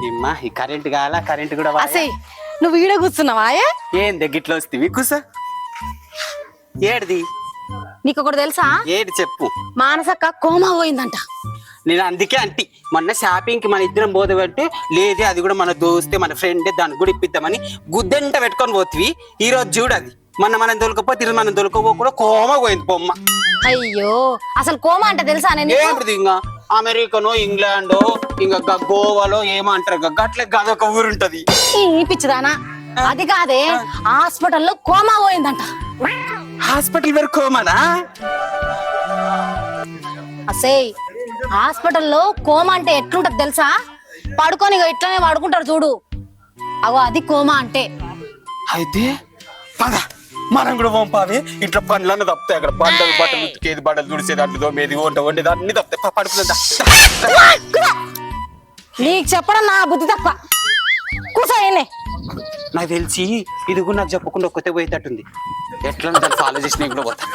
ఏమ్మా ఈ కరెంట్ కావాలా? కరెంట్ కూడా అసే నువ్వు ఈడ కూర్చున్నావా? ఏం దగ్గట్లో వస్తేవి కూసా ఏడిది నీకు ఒకటి తెలుసా? ఏడు చెప్పు. మానసక్క కోమా పోయిందంట. నేను అందుకే అంటి మొన్న షాపింగ్ కి మన ఇద్దరం పోదామంటే లేదే అది కూడా మన దోస్తే మన ఫ్రెండ్ దానికి కూడా ఇప్పిద్దామని గుద్దెంట పెట్టుకొని పోతివి. ఈ రోజు చూడు అది మొన్న మనం దొరకపోతే ఈరోజు మనం దొరకపోకుండా కోమా పోయింది బొమ్మ. అయ్యో అసలు కోమా అంటే తెలుసా? నేను ఏంటిది ఇంకా అమెరికానో ఇంగ్లాండో ఇంకా గోవాలో ఏమో అంటారు అట్లే గదొక ఊరుంటది. ఈ పిచ్చిదానా అది కాదే, హాస్పిటల్లో కోమా పోయిందంట. హాస్పిటల్ వరకు కోమానా? అసే హాస్పిటల్లో కోమా అంటే ఎట్లుంటది తెలుసా? పడుకొని ఇట్లానే పడుకుంటారు చూడు, అగో అది కోమా అంటే. అయితే పద మనం కూడా పంపావి. ఇంట్లో పనులన్నీ తప్పుతాయి. అక్కడ బట్టలు బట్టలు ఉతికేది, బట్టలు తుడిసేది, అట్లు తోమేది, వంట వండేది అన్ని తప్పుతాయి. పడుకుందా నీకు చెప్పడం నా బుద్ధి తక్కువ. కూర్చోయనే. నాకు తెలిసి ఇది కూడా నాకు చెప్పకుండా ఒక్కతే పోయేటట్టుంది. ఎట్లా దాన్ని ఫాలో చేసి నేను కూడా పోతా.